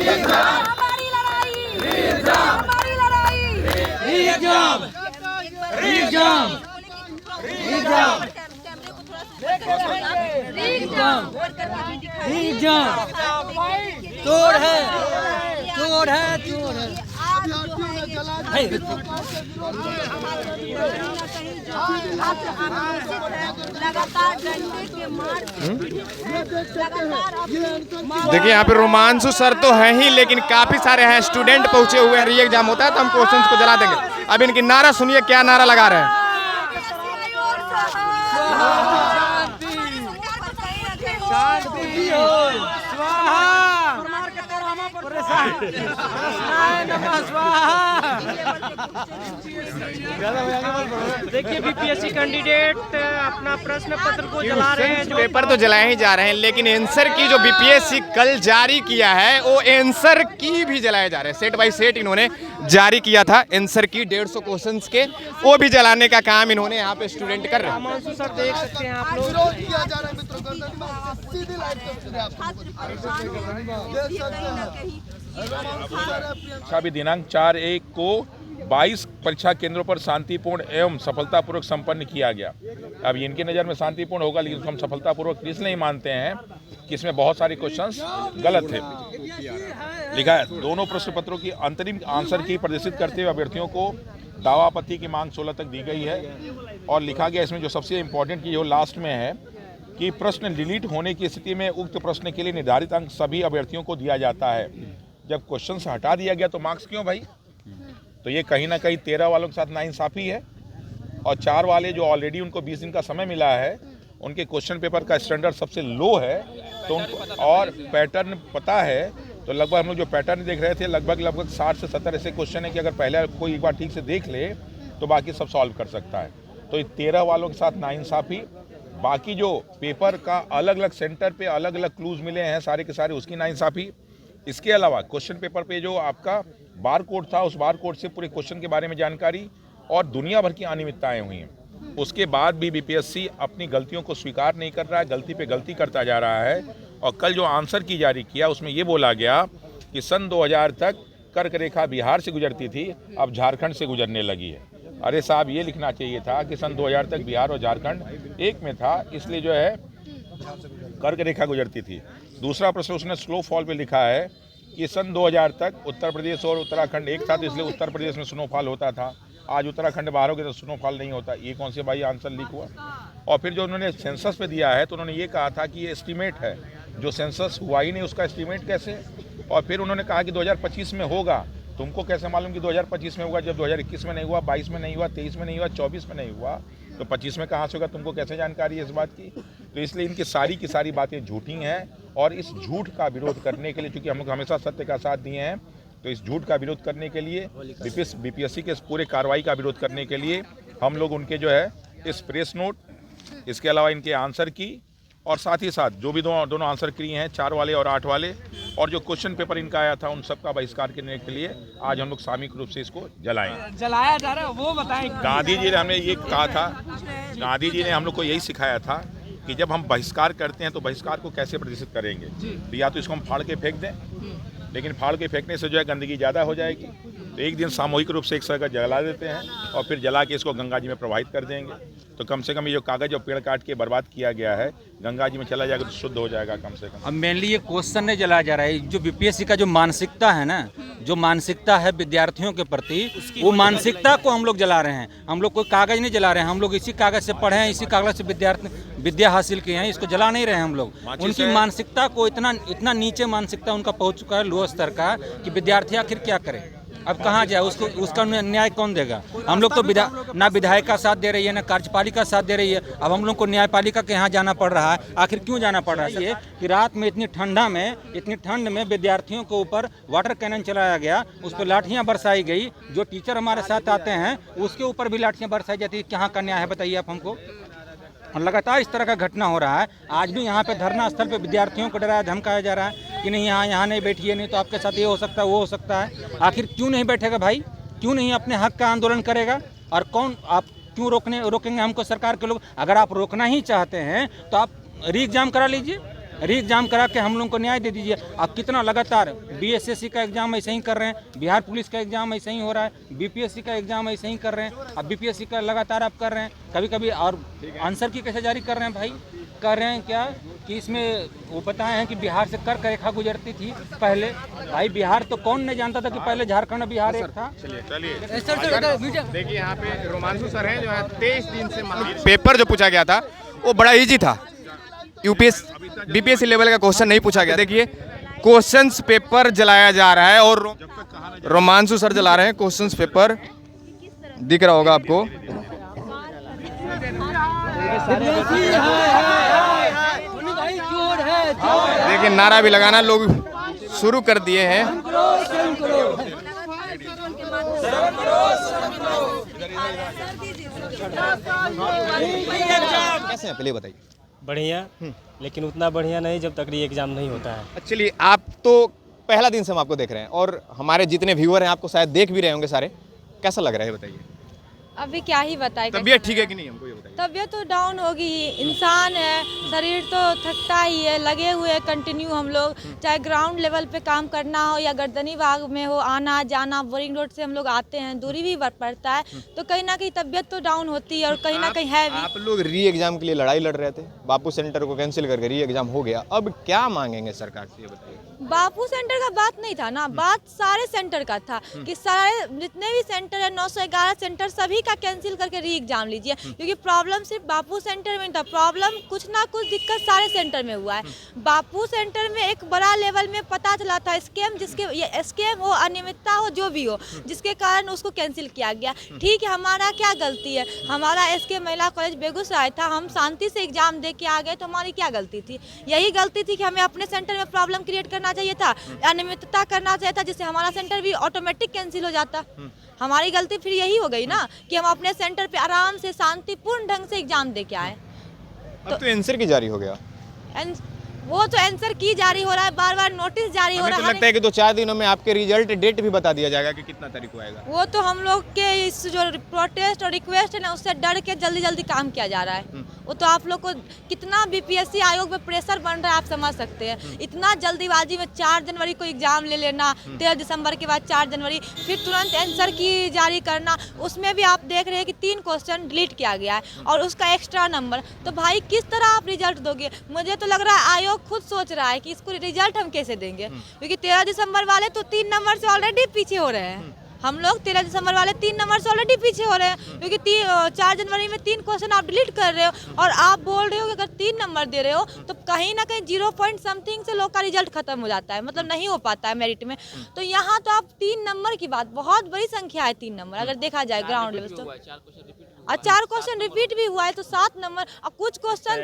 हमारी लड़ाई, हमारी लड़ाई। एग्जाम, एग्जाम, एग्जाम, एग्जाम, चोर है, चोर है, चोर है। देखिए यहाँ पे रोमांचु सर तो है ही, लेकिन काफी सारे हैं स्टूडेंट पहुंचे हुए हैं। री एग्जाम होता है तो हम क्वेश्चंस को जला देंगे। अब इनकी नारा सुनिए, क्या नारा लगा रहे हैं। देखिए बीपीएससी कैंडिडेट अपना प्रश्न पत्र को जला रहे हैं। पेपर तो जलाए ही जा रहे हैं, लेकिन आंसर की जो बीपीएससी कल जारी किया है वो आंसर की भी जलाए जा रहे हैं। सेट बाय सेट इन्होंने जारी किया था आंसर की 150 क्वेश्चंस के, वो भी जलाने का काम इन्होंने यहाँ पे स्टूडेंट कर रहे हैं। हिमांशु सर देख सकते हैं आप लोग। परीक्षा भी दिनांक 4/1 को 22 परीक्षा केंद्रों पर शांतिपूर्ण एवं सफलतापूर्वक संपन्न किया गया। अब इनकी नज़र में शांतिपूर्ण होगा, लेकिन हम सफलतापूर्वक इसलिए मानते हैं कि इसमें बहुत सारे क्वेश्चंस गलत थे। लिखा है, दोनों प्रश्न पत्रों की अंतरिम आंसर की प्रदर्शित करते हुए अभ्यर्थियों को दावा आपत्ति की मांग 16 तक दी गई है। और लिखा गया इसमें जो सबसे इम्पोर्टेंट चीज़ वो लास्ट में है कि प्रश्न डिलीट होने की स्थिति में उक्त प्रश्न के लिए निर्धारित अंक सभी अभ्यर्थियों को दिया जाता है। जब क्वेश्चन से हटा दिया गया तो मार्क्स क्यों भाई? तो ये कहीं ना कहीं 13 वालों के साथ नाइंसाफ़ी है। और 4 वाले जो ऑलरेडी उनको 20 दिन का समय मिला है, उनके क्वेश्चन पेपर का स्टैंडर्ड सबसे लो है, तो उनको और पैटर्न पता है। तो लगभग हम लोग जो पैटर्न देख रहे थे, लगभग 60 से 70 ऐसे क्वेश्चन है कि अगर पहले कोई एक बार ठीक से देख ले तो बाकी सब सॉल्व कर सकता है। तो 13 वालों के साथ नाइंसाफ़ी। बाकी जो पेपर का अलग अलग सेंटर पे अलग अलग क्लूज मिले हैं सारे के सारे, उसकी नाइंसाफ़ी। इसके अलावा क्वेश्चन पेपर पे जो आपका बार कोड था, उस बार कोड से पूरे क्वेश्चन के बारे में जानकारी और दुनिया भर की अनियमितताएं हुई हैं। उसके बाद भी बीपीएससी अपनी गलतियों को स्वीकार नहीं कर रहा है, गलती पे गलती करता जा रहा है। और कल जो आंसर की जारी किया उसमें ये बोला गया कि सन 2000 तक कर्क रेखा बिहार से गुजरती थी, अब झारखंड से गुजरने लगी है। अरे साहब, ये लिखना चाहिए था कि सन 2000 तक बिहार और झारखंड एक में था, इसलिए जो है कर्क रेखा गुजरती थी। दूसरा प्रश्न उसने स्लो फॉल पे लिखा है कि सन 2000 तक उत्तर प्रदेश और उत्तराखंड एक था, तो इसलिए उत्तर प्रदेश में स्नोफॉल होता था। आज उत्तराखंड बाहर हो गया तो स्नोफॉल नहीं होता। ये कौन से भाई आंसर लीक हुआ? और फिर जो उन्होंने सेंसस पे दिया है तो उन्होंने ये कहा था कि ये एस्टीमेट है, जो सेंसस हुआ ही नहीं उसका एस्टीमेट कैसे? और फिर उन्होंने कहा कि 2025 में होगा। तुमको कैसे मालूम कि 2025 में होगा जब 2021 में नहीं हुआ, 22 में नहीं हुआ, 23 में नहीं हुआ, 24 में नहीं हुआ, तो 25 में कहाँ से होगा? तुमको कैसे जानकारी है इस बात की? तो इसलिए इनकी सारी की सारी बातें झूठी हैं। और इस झूठ का विरोध करने के लिए, चूँकि हम लोग हमेशा सत्य का साथ दिए हैं, तो इस झूठ का विरोध करने के लिए, बीपीएससी के इस पूरे कार्रवाई का विरोध करने के लिए हम लोग उनके जो है इस प्रेस नोट, इसके अलावा इनके आंसर की, और साथ ही साथ जो भी दोनों आंसर किए हैं 4 वाले और 8 वाले, और जो क्वेश्चन पेपर इनका आया था, उन सब का बहिष्कार करने के लिए आज हम लोग सामूहिक रूप से इसको जलाएंगे। जलाया जा रहा है वो बताएं। गांधी जी ने हमें ये कहा था, गांधी जी ने हम लोग को यही सिखाया था कि जब हम बहिष्कार करते हैं तो बहिष्कार को कैसे प्रदर्शित करेंगे। तो या तो इसको हम फाड़ के फेंक दें, लेकिन फाड़ के फेंकने से जो है गंदगी ज़्यादा हो जाएगी। तो एक दिन सामूहिक रूप से एक जगह जला देते हैं और फिर जला के इसको गंगा जी में प्रवाहित कर देंगे। तो कम से कम ये जो कागज़ और पेड़ काट के बर्बाद किया गया है गंगा जी में चला जाएगा तो शुद्ध हो जाएगा कम से कम। अब मेनली ये क्वेश्चन नहीं जलाया जा रहा है, जो बीपीएससी का जो मानसिकता है ना, जो मानसिकता है विद्यार्थियों के प्रति, वो मानसिकता को हम लोग जला रहे हैं। हम लोग कोई कागज़ नहीं जला रहे हैं, हम लोग इसी कागज़ से पढ़े हैं, इसी कागज़ से विद्या हासिल किए हैं, इसको जला नहीं रहे हैं हम लोग। उनकी मानसिकता को इतना नीचे मानसिकता उनका पहुँच चुका है, लो स्तर का, कि विद्यार्थी आखिर क्या करें, अब कहाँ जाए, उसका न्याय कौन देगा? हम लोग तो ना विधायक का साथ दे रही है, ना कार्यपालिका साथ दे रही है। अब हम लोग को न्यायपालिका के यहाँ जाना पड़ रहा है। आखिर क्यों जाना पड़ रहा है? ये कि रात में इतनी ठंड में विद्यार्थियों के ऊपर वाटर कैनन चलाया गया, उस पर लाठियाँ बरसाई गई। जो टीचर हमारे साथ आते हैं उसके ऊपर भी लाठियाँ बरसाई जाती है। कहाँ का न्याय है बताइए आप हमको? और लगातार इस तरह का घटना हो रहा है। आज भी यहाँ पे धरना स्थल पे विद्यार्थियों को डराया धमकाया जा रहा है कि नहीं यहाँ नहीं बैठिए, नहीं तो आपके साथ ये हो सकता है वो हो सकता है। आखिर क्यों नहीं बैठेगा भाई? क्यों नहीं अपने हक का आंदोलन करेगा? और कौन आप क्यों रोकेंगे हमको सरकार के लोग? अगर आप रोकना ही चाहते हैं तो आप री एग्जाम करा लीजिए, री एग्जाम करा के हम लोग को न्याय दे दीजिए। अब कितना लगातार बीएसएससी का एग्जाम ऐसे ही कर रहे हैं, बिहार पुलिस का एग्जाम ऐसे ही हो रहा है, बीपीएससी का एग्जाम ऐसे ही कर रहे हैं। अब बीपीएससी का लगातार आप कर रहे हैं, कभी कभी और आंसर की कैसे जारी कर रहे हैं भाई? कर रहे हैं क्या कि इसमें वो बताए हैं कि बिहार से कर्क रेखा गुजरती थी पहले। भाई बिहार तो कौन नहीं जानता था कि पहले झारखंड और बिहार एक था। देखिए यहाँ पे रोमांशु सर हैं जो है 23 दिन से पेपर जो पूछा गया था वो बड़ा इजी था। यूपीएस बीपीएससी लेवल का क्वेश्चन नहीं पूछा गया। देखिए क्वेश्चंस पेपर जलाया जा रहा है और रोमांशु सर जला रहे हैं क्वेश्चंस पेपर, दिख रहा होगा आपको। देखिए नारा भी लगाना लोग शुरू कर दिए हैं। कैसे हैं पहले बताइए। बढ़िया, लेकिन उतना बढ़िया नहीं जब तक री एग्ज़ाम नहीं होता है। चलिए आप तो पहला दिन से हम आपको देख रहे हैं और हमारे जितने व्यूअर हैं आपको शायद देख भी रहे होंगे सारे, कैसा लग रहा है बताइए। अभी क्या ही बताए। तबीयत ठीक है कि नहीं हमको ये बताइए। तबीयत तो डाउन होगी ही, इंसान है, शरीर तो थकता ही है। लगे हुए कंटिन्यू हम लोग, चाहे ग्राउंड लेवल पे काम करना हो या गर्दनी बाग में हो, आना जाना, बोरिंग रोड से हम लोग आते हैं, दूरी भी पड़ता है, तो कहीं ना कहीं तबीयत तो डाउन होती है और कहीं ना कहीं है भी। आप लोग री एग्जाम के लिए लड़ाई लड़ रहे थे, बापू सेंटर को कैंसिल करके री एग्जाम हो गया, अब क्या मांगेंगे सरकार से ये बताइए। बापू सेंटर का बात नहीं था ना, बात सारे सेंटर का था कि सारे जितने भी सेंटर है 911 सेंटर सभी का कैंसिल करके री एग्जाम लीजिए, क्योंकि प्रॉब्लम सिर्फ बापू सेंटर में था, प्रॉब्लम कुछ ना कुछ दिक्कत सारे सेंटर में हुआ है। बापू सेंटर में एक बड़ा लेवल में पता चला था स्कैम, जिसके ये स्कैम हो, अनियमितता हो, जो भी हो, जिसके कारण उसको कैंसिल किया गया। ठीक है, हमारा क्या गलती है? हमारा एसके महिला कॉलेज बेगूसराय था, हम शांति से एग्जाम दे के आ गए, तो हमारी क्या गलती थी? यही गलती थी कि हमें अपने सेंटर में प्रॉब्लम क्रिएट करना चाहिए था, अनियमितता करना चाहिए था, जिससे हमारा सेंटर भी ऑटोमेटिक कैंसिल हो जाता। हमारी गलती फिर यही हो गई ना कि हम अपने सेंटर पे आराम से शांतिपूर्ण ढंग से एग्जाम दे के आए। अब तो आंसर की जारी हो गया। वो तो आंसर की जारी हो रहा है, बार बार नोटिस जारी हो रहा है। लगता है कि 2-4 दिनों में आपके रिजल्ट डेट भी बता दिया जाएगा कि कितना तारीख को आएगा। वो तो हम लोग के इस जो प्रोटेस्ट और रिक्वेस्ट है ना, उससे डर के जल्दी जल्दी काम किया जा रहा है। वो तो आप लोग को कितना बीपीएससी आयोग पे प्रेशर बन रहा है आप समझ सकते हैं। इतना जल्दीबाजी में 4 जनवरी को एग्जाम ले लेना, 13 दिसंबर के बाद 4 जनवरी, फिर तुरंत आंसर की जारी करना। उसमें भी आप देख रहे हैं कि 3 क्वेश्चन डिलीट किया गया है और उसका एक्स्ट्रा नंबर। तो भाई किस तरह आप रिजल्ट दोगे? मुझे तो लग रहा है आयोग खुद सोच रहा है कि इसको रिजल्ट हम कैसे देंगे, क्योंकि 13 दिसंबर वाले तो 3 नंबर से ऑलरेडी पीछे हो रहे हैं। हम लोग 13 दिसंबर वाले 3 नंबर से ऑलरेडी पीछे हो रहे हैं, क्योंकि 4 जनवरी में 3 क्वेश्चन आप डिलीट कर रहे हो और आप बोल रहे हो कि अगर 3 नंबर दे रहे हो तो कहीं ना कहीं 0 पॉइंट समथिंग से लोग का रिजल्ट खत्म हो जाता है, मतलब नहीं हो पाता है मेरिट में। तो यहाँ तो आप 3 नंबर की बात, बहुत बड़ी संख्या है 3 नंबर अगर देखा जाए ग्राउंड लेवल तो। और 4 क्वेश्चन रिपीट भी हुआ है तो 7 नंबर। और कुछ क्वेश्चन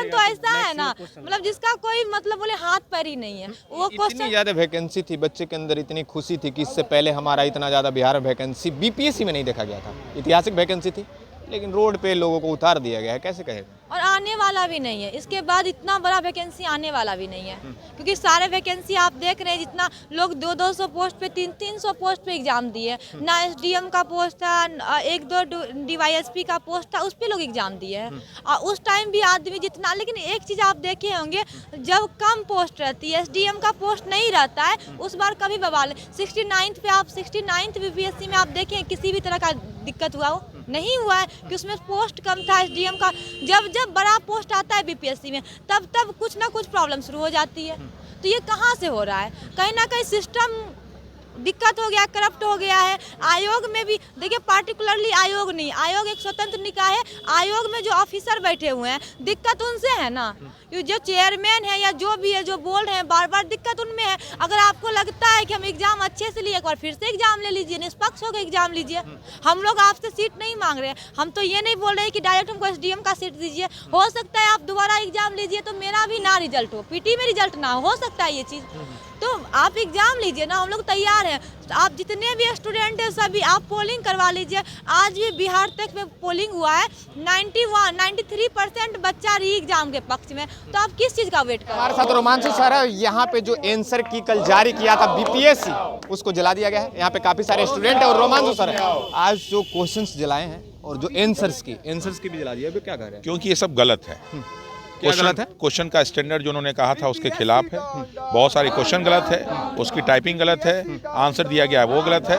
तो ऐसा है ना, मतलब जिसका कोई मतलब बोले हाथ पैर ही नहीं है। वो क्वेश्चन ज्यादा वैकेंसी थी, बच्चे के अंदर इतनी खुशी थी कि इससे पहले हमारा इतना ज्यादा बिहार में वैकेंसी बीपीएससी में नहीं देखा गया था। ऐतिहासिक वैकेंसी थी, लेकिन रोड पे लोगों को उतार दिया गया है, कैसे कहेगा? और आने वाला भी नहीं है, इसके बाद इतना बड़ा वैकेंसी आने वाला भी नहीं है, क्योंकि सारे वैकेंसी आप देख रहे हैं, जितना लोग 200-200 पोस्ट पे 300-300 पोस्ट पे एग्जाम दिए ना। एसडीएम का पोस्ट था, 1-2 डीवाईएसपी का पोस्ट था, उस पे लोग एग्जाम दिए हैं। और उस टाइम भी आदमी जितना, लेकिन एक चीज़ आप देखे होंगे, जब कम पोस्ट रहती है, एसडीएम का पोस्ट नहीं रहता है, उस बार कभी बवाल 69 पे आप 69 बीपीएससी में आप देखें किसी भी तरह का दिक्कत हुआ हो नहीं हुआ है, कि उसमें पोस्ट कम था एसडीएम का। जब बड़ा पोस्ट आता है बीपीएससी में तब कुछ ना कुछ प्रॉब्लम शुरू हो जाती है। तो ये कहाँ से हो रहा है? कहीं ना कहीं सिस्टम दिक्कत हो गया, करप्ट हो गया है। आयोग में भी देखिए, पार्टिकुलरली आयोग नहीं, आयोग एक स्वतंत्र निकाय है, आयोग में जो ऑफिसर बैठे हुए हैं दिक्कत उनसे है ना, जो चेयरमैन है या जो भी है जो बोल रहे हैं बार बार दिक्कत उनमें है। अगर आपको लगता है कि हम एग्जाम अच्छे से लिए, एक बार फिर से एग्जाम ले लीजिए, निष्पक्ष होकर एग्जाम लीजिए। हम लोग आपसे सीट नहीं मांग रहे हैं, हम तो ये नहीं बोल रहे कि डायरेक्ट हमको एसडीएम का सीट दीजिए। हो सकता है आप दोबारा एग्जाम लीजिए तो मेरा भी ना रिजल्ट हो, पीटी में रिजल्ट ना हो सकता है ये चीज़, तो आप एग्जाम लीजिए ना, हम लोग तैयार हैं। आप जितने भी स्टूडेंट हैं सभी आप पोलिंग करवा लीजिए। आज भी बिहार तक में पोलिंग हुआ है, 93% बच्चा री एग्जाम के पक्ष में, तो आप किस चीज़ का वेट कर रहे हैं? हमारे साथ रोमांशु सर है। यहाँ पे जो आंसर की कल जारी किया था बीपीएससी, उसको जला दिया गया है। यहाँ पे काफी सारे स्टूडेंट है और रोमांशु सर है। आज जो क्वेश्चंस जलाए हैं और जो आंसर्स की भी जला दिया, अभी क्या कह रहे हैं? क्योंकि ये सब गलत है। गलत है? क्वेश्चन का स्टैंडर्ड जो उन्होंने कहा था उसके खिलाफ है। बहुत सारे क्वेश्चन गलत है, उसकी टाइपिंग गलत है, आंसर दिया गया है वो गलत है,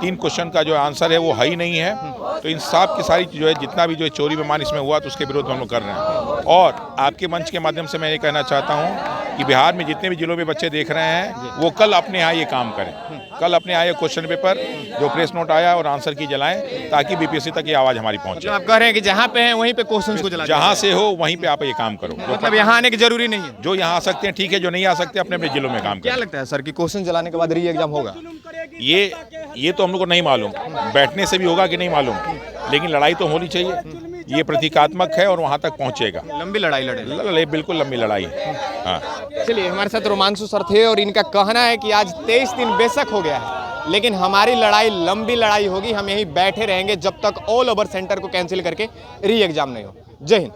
3 क्वेश्चन का जो आंसर है वो ही नहीं है। तो इन सब की सारी जो है जितना भी जो है चोरी बेमान इसमें हुआ तो उसके विरोध में हम लोग कर रहे हैं। और आपके मंच के माध्यम से मैं ये कहना चाहता हूँ कि बिहार में जितने भी जिलों में बच्चे देख रहे हैं वो कल अपने यहाँ ये काम करें, कल अपने यहाँ क्वेश्चन पेपर जो प्रेस नोट आया और आंसर की जलाएं ताकि बीपीएससी तक ये आवाज़ हमारी पहुँचे। आप कह रहे हैं कि जहाँ पे हैं वहीं पे क्वेश्चंस को जला जहाँ से हो वहीं पे आप ये काम करो। मतलब यहाँ आने की जरूरी नहीं है। जो यहाँ आ सकते हैं ठीक है, जो नहीं आ सकते अपने अपने जिलों में काम क्या करें। लगता है सर कि क्वेश्चन जलाने के बाद री एग्जाम होगा? ये तो हम लोग को नहीं मालूम, बैठने से भी होगा कि नहीं मालूम, लेकिन लड़ाई तो होनी चाहिए। ये प्रतीकात्मक है और वहाँ तक पहुँचेगा। लंबी लड़ाई लड़े। बिल्कुल लंबी लड़ाई है। हाँ, चलिए हमारे साथ रोमांशु सर थे और इनका कहना है कि आज 23 दिन बेशक हो गया है लेकिन हमारी लड़ाई लंबी लड़ाई होगी। हम यहीं बैठे रहेंगे जब तक ऑल ओवर सेंटर को कैंसिल करके री एग्जाम नहीं हो। जय हिंद।